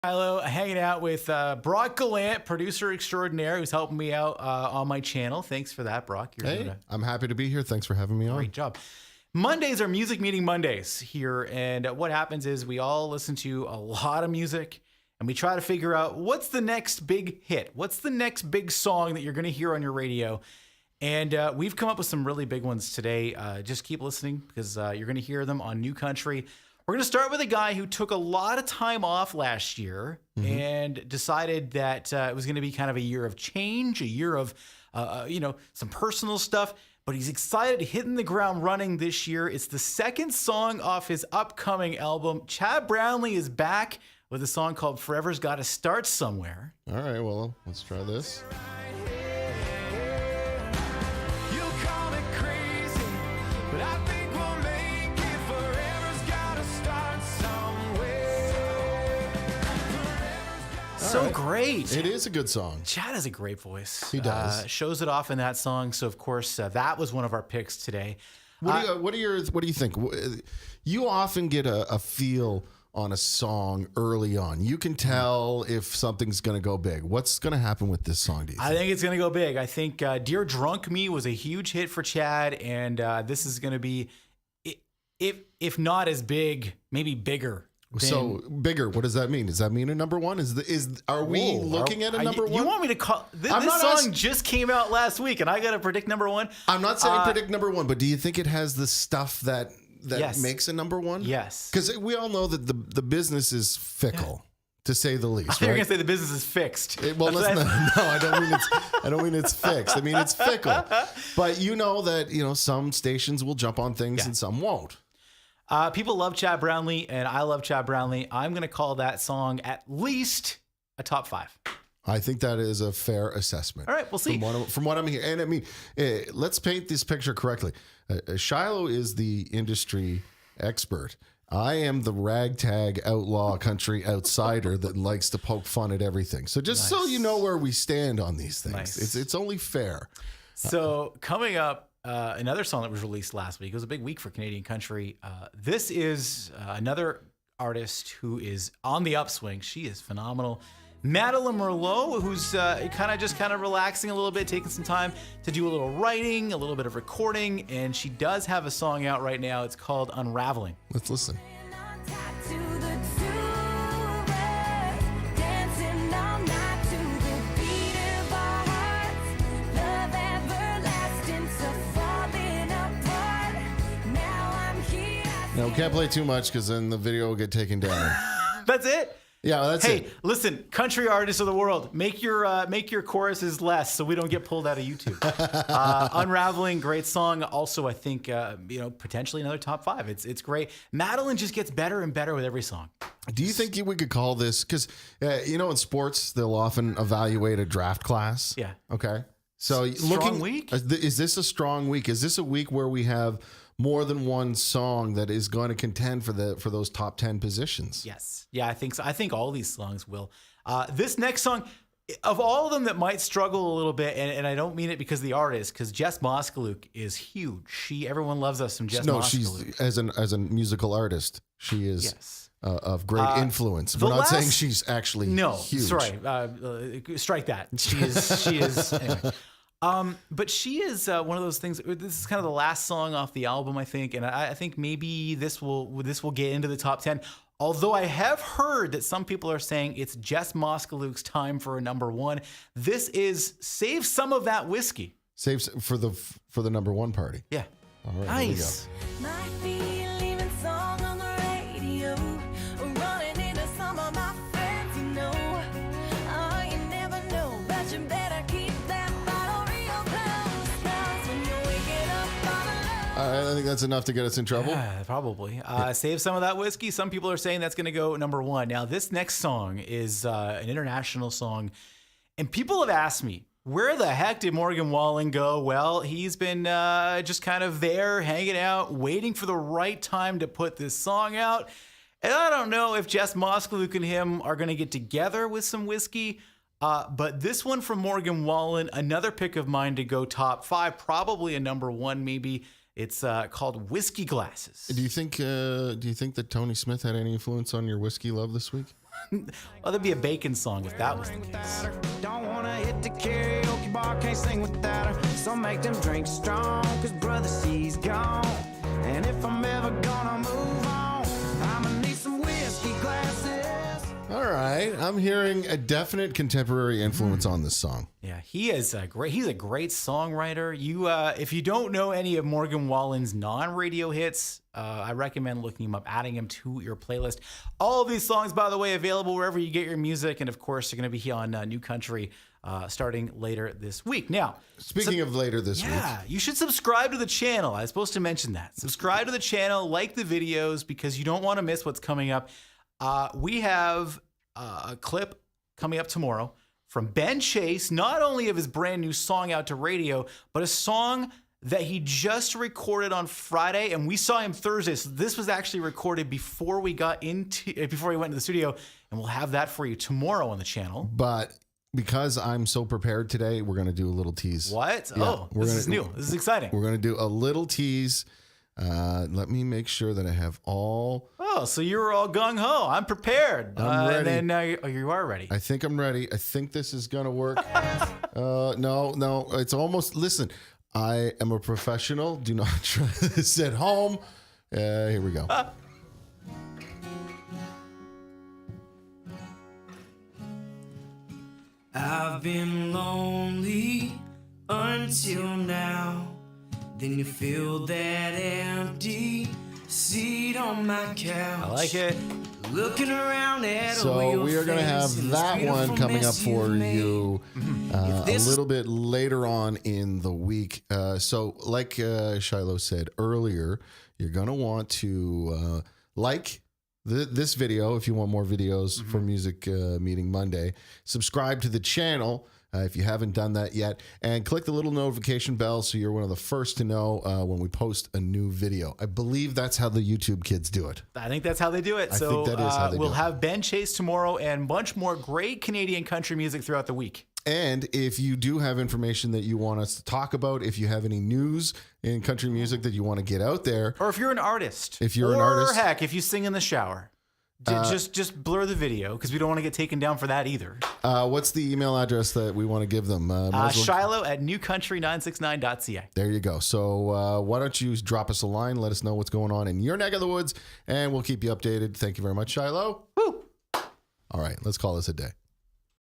Shilo, hanging out with Brock Gallant, producer extraordinaire, who's helping me out on my channel. Thanks for that, Brock. You're doing I'm happy to be here. Thanks for having me on. great job. Mondays are Music Meeting Mondays here, and what happens is we all listen to a lot of music, and we try to figure out what's the next big hit, what's the next big song that you're going to hear on your radio. And we've come up with some really big ones today. Just keep listening because you're going to hear them on New Country. We're going to start with a guy who took a lot of time off last year and decided that it was going to be kind of a year of change, a year of, some personal stuff. But he's excited, hitting the ground running this year. It's the second song off his upcoming album. Chad Brownlee is back with a song called Forever's Gotta Start Somewhere. All right, well, let's try this. So great. It is a good song. Chad has a great voice. He does. Shows it off in that song. So of course that was one of our picks today. What do you think? You often get a feel on a song early on. You can tell if something's going to go big. What's going to happen with this song, do you think? I think it's going to go big. I think Dear Drunk Me was a huge hit for Chad, and this is going to be, if not as big, maybe bigger. So bigger, what does that mean? Does that mean a number one? Are we looking at a number one? You want me to call this song just came out last week and I got to predict number one? I'm not saying predict number one, but do you think it has the stuff that yes. makes a number one? Yes. Because we all know that the business is fickle, to say the least. I thought you were going to say the business is fixed. No, I don't mean it's fixed. I mean it's fickle. But you know that some stations will jump on things and some won't. People love Chad Brownlee, and I love Chad Brownlee. I'm going to call that song at least a top 5. I think that is a fair assessment. All right, we'll see. From what I'm hearing. And I mean, let's paint this picture correctly. Shilo is the industry expert. I am the ragtag outlaw country outsider that likes to poke fun at everything. So just so you know where we stand on these things, it's only fair. So coming up, another song that was released last week. It was a big week for Canadian country. This is another artist who is on the upswing. She is phenomenal. Madeline Merlot, who's kind of relaxing a little bit, taking some time to do a little writing, a little bit of recording, and she does have a song out right now. It's called Unraveling. Let's listen. No, we can't play too much because then the video will get taken down. That's it? Yeah, that's it. Hey, listen, country artists of the world, make your choruses less so we don't get pulled out of YouTube. Unraveling, great song. Also, I think potentially another top 5. It's great. Madeline just gets better and better with every song. Do you think we could call this, because in sports they'll often evaluate a draft class? Yeah. Okay. So strong week? Is this a strong week? Is this a week where we have more than one song that is going to contend for those top 10 positions? Yes. Yeah, I think so. I think all these songs will. This next song, of all of them that might struggle a little bit, and I don't mean it because of the artist, because Jess Moskaluk is huge. Everyone loves us from Jess Moskaluk. She's as a musical artist, she is of great influence. We're not saying she's actually huge. Sorry, strike that. She is anyway. But she is one of those things. This is kind of the last song off the album, I think, and I think maybe this will get into the top 10. Although I have heard that some people are saying it's Jess Moskaluk's time for a number one. This is Save Some of That Whiskey. Save for the number one party. Yeah. All right. Nice. Here we go. I think that's enough to get us in trouble. Yeah, probably. Save Some of That Whiskey. Some people are saying that's going to go number one. Now, this next song is an international song. And people have asked me, where the heck did Morgan Wallen go? Well, he's been just kind of there, hanging out, waiting for the right time to put this song out. And I don't know if Jess Moskaluk and him are going to get together with some whiskey. But this one from Morgan Wallen, another pick of mine to go top 5, probably a number 1 maybe. It's called Whiskey Glasses. Do you think that Tony Smith had any influence on your whiskey love this week? well, that'd be a bacon song if that was the case. Don't wanna hit the karaoke bar, can't sing without her. So make them drinks strong, cause brother, she's gone. And if I'm ever gonna move on, I'ma need some whiskey glasses. All right. I'm hearing a definite contemporary influence on this song. Yeah, he's a great songwriter. If you don't know any of Morgan Wallen's non-radio hits, I recommend looking him up, adding him to your playlist. All of these songs, by the way, available wherever you get your music, and of course, they're going to be on New Country starting later this week. Now, Speaking of later this week. yeah, you should subscribe to the channel. I was supposed to mention that. Subscribe to the channel, like the videos, because you don't want to miss what's coming up. We have a clip coming up tomorrow from Ben Chase, not only of his brand new song out to radio, but a song that he just recorded on Friday, and we saw him Thursday. So this was actually recorded before we went into the studio, and we'll have that for you tomorrow on the channel. But because I'm so prepared today, we're going to do a little tease. What? Yeah, Oh, this is new. This is exciting. We're going to do a little tease. Let me make sure that I have all. Oh, so you're all gung ho. I'm prepared. I'm ready. And then you are ready. I think I'm ready. I think this is going to work. No. It's almost. Listen, I am a professional. Do not try this at home. Here we go. I've been lonely until now. Then you feel that empty seat on my couch. I like it. Looking around at So we are going to have that one coming up for you a little bit later on in the week. So like Shilo said earlier, you're going to want to like this video if you want more videos for Music Meeting Monday. Subscribe to the channel if you haven't done that yet, and click the little notification bell so you're one of the first to know when we post a new video. I believe that's how the YouTube kids do it. I think that's how they do it. I think that is how they we'll do it. have Ben Chase tomorrow and much more great Canadian country music throughout the week. And if you do have information that you want us to talk about, if you have any news in country music that you want to get out there, Or if you're an artist. If you're an artist. Or heck, if you sing in the shower. Just blur the video because we don't want to get taken down for that either. what's the email address that we want to give them? Might as well- Shilo at newcountry969.ca. There you go. So why don't you drop us a line, let us know what's going on in your neck of the woods, and we'll keep you updated. Thank you very much, Shilo. Woo! All right, let's call this a day.